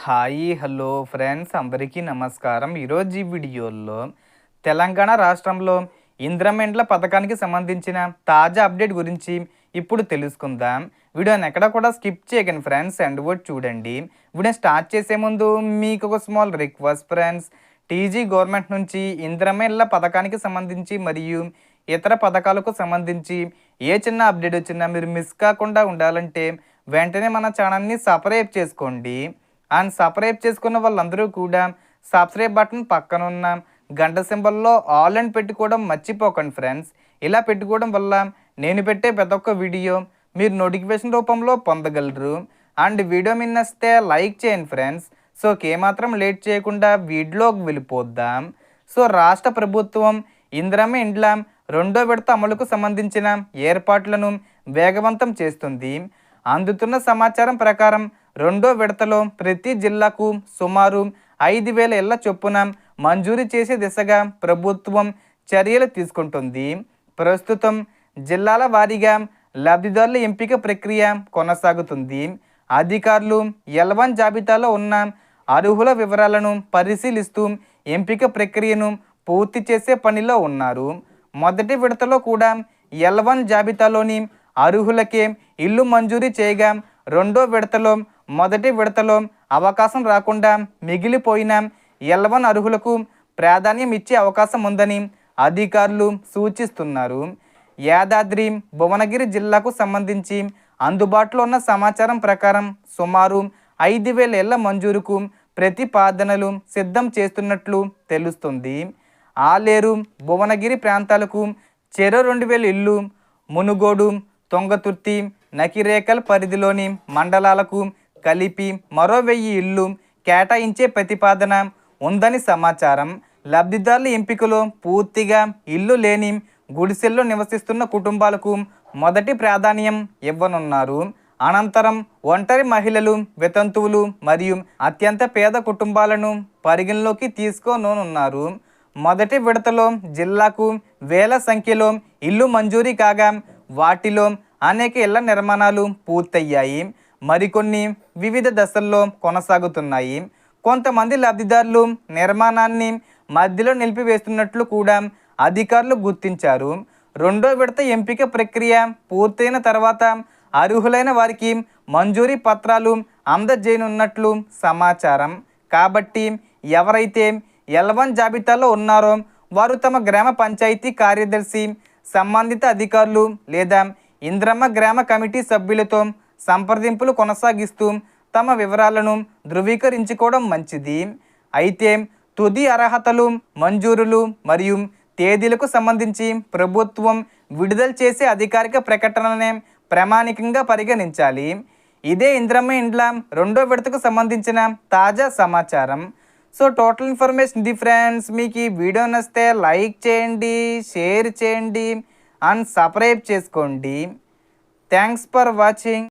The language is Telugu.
హాయ్ హలో ఫ్రెండ్స్ అందరికీ నమస్కారం. ఈరోజు ఈ వీడియోలో తెలంగాణ రాష్ట్రంలో ఇంద్రమెండ్ల పథకానికి సంబంధించిన తాజా అప్డేట్ గురించి ఇప్పుడు తెలుసుకుందాం. వీడియోని ఎక్కడ కూడా స్కిప్ చేయకండి ఫ్రెండ్స్, ఎండ్ వరకు చూడండి. వీడియో స్టార్ట్ చేసే ముందు మీకు ఒక small request friends, TG government నుంచి ఇంద్రమెండ్ల పథకానికి సంబంధించి మరియు ఇతర పథకాలకు సంబంధించి ఏ చిన్న అప్డేట్ వచ్చినా మీరు మిస్ కాకుండా ఉండాలంటే వెంటనే మన ఛానల్ని సబ్స్క్రైబ్ చేసుకోండి. అండ్ సబ్స్క్రైబ్ చేసుకున్న వాళ్ళందరూ కూడా సబ్స్క్రైబ్ బటన్ పక్కన ఉన్న గంట సింబల్లో ఆల్ అని పెట్టుకోవడం మర్చిపోకండి ఫ్రెండ్స్. ఇలా పెట్టుకోవడం వల్ల నేను పెట్టే ప్రతి ఒక్క వీడియో మీరు నోటిఫికేషన్ రూపంలో పొందగలరు. అండ్ వీడియో మీద నచ్చితే లైక్ చేయండి ఫ్రెండ్స్. సో ఏమాత్రం లేట్ చేయకుండా వీడియోకి వెళ్ళిపోద్దాం. సో రాష్ట్ర ప్రభుత్వం ఇందిరమ్మ ఇండ్ల రెండో విడత అమలుకు సంబంధించిన ఏర్పాట్లను వేగవంతం చేస్తుంది. అందుతున్న సమాచారం ప్రకారం రెండో విడతలో ప్రతి జిల్లాకు సుమారు 5,000 ఇళ్ల చొప్పున మంజూరు చేసే దిశగా ప్రభుత్వం చర్యలు తీసుకుంటుంది. ప్రస్తుతం జిల్లాల వారీగా లబ్ధిదారుల ఎంపిక ప్రక్రియ కొనసాగుతుంది. అధికారులు L1 జాబితాలో ఉన్న అర్హుల వివరాలను పరిశీలిస్తూ ఎంపిక ప్రక్రియను పూర్తి చేసే పనిలో ఉన్నారు. మొదటి విడతలో కూడా L1 జాబితాలోని అర్హులకే ఇల్లు మంజూరు చేయగా రెండో విడతలో మొదటి విడతలో అవకాశం రాకుండా మిగిలిపోయిన L1 అర్హులకు ప్రాధాన్యం ఇచ్చే అవకాశం ఉందని అధికారులు సూచిస్తున్నారు. యాదాద్రి భువనగిరి జిల్లాకు సంబంధించి అందుబాటులో ఉన్న సమాచారం ప్రకారం సుమారు 5,000 ఇళ్ల మంజూరుకు ప్రతిపాదనలు సిద్ధం చేస్తున్నట్లు తెలుస్తుంది. ఆలేరు భువనగిరి ప్రాంతాలకు చెరో 2,000 ఇల్లు, మునుగోడు, తుంగతుర్తి, నకిరేకల్ పరిధిలోని మండలాలకు కలిపి మరో 1,000 ఇల్లు కేటాయించే ప్రతిపాదన ఉందని సమాచారం. లబ్ధిదారుల ఎంపికలో పూర్తిగా ఇల్లు లేని గుడిసెల్లో నివసిస్తున్న కుటుంబాలకు మొదటి ప్రాధాన్యం ఇవ్వనున్నారు. అనంతరం ఒంటరి మహిళలు, వితంతువులు మరియు అత్యంత పేద కుటుంబాలను పరిగణలోకి తీసుకోనున్నారు. మొదటి విడతలో జిల్లాకు వేల సంఖ్యలో ఇల్లు మంజూరీ కాగా వాటిలో అనేక ఇళ్ల నిర్మాణాలు పూర్తయ్యాయి. మరికొన్ని వివిధ దశల్లో కొనసాగుతున్నాయి. కొంతమంది లబ్ధిదారులు నిర్మాణాన్ని మధ్యలో నిలిపివేస్తున్నట్లు కూడా అధికారులు గుర్తించారు. రెండో విడత ఎంపిక ప్రక్రియ పూర్తయిన తర్వాత అర్హులైన వారికి మంజూరీ పత్రాలు అందజేయనున్నట్లు సమాచారం. కాబట్టి ఎవరైతే L1 జాబితాలో ఉన్నారో వారు తమ గ్రామ పంచాయతీ కార్యదర్శి, సంబంధిత అధికారులు లేదా ఇంద్రమ్మ గ్రామ కమిటీ సభ్యులతో సంప్రదింపులు కొనసాగిస్తూ తమ వివరాలను ధృవీకరించుకోవడం మంచిది. అయితే తుది అర్హతలు, మంజూరులు మరియు తేదీలకు సంబంధించి ప్రభుత్వం విడుదల చేసే అధికారిక ప్రకటననే ప్రామాణికంగా పరిగణించాలి. ఇదే ఇంద్రమ్మ ఇండ్ల రెండో విడతకు సంబంధించిన తాజా సమాచారం. సో టోటల్ ఇన్ఫర్మేషన్ ఇది ఫ్రెండ్స్. మీకు ఈ వీడియో నచ్చితే లైక్ చేయండి, షేర్ చేయండి అండ్ సబ్స్క్రైబ్ చేసుకోండి. Thanks for watching.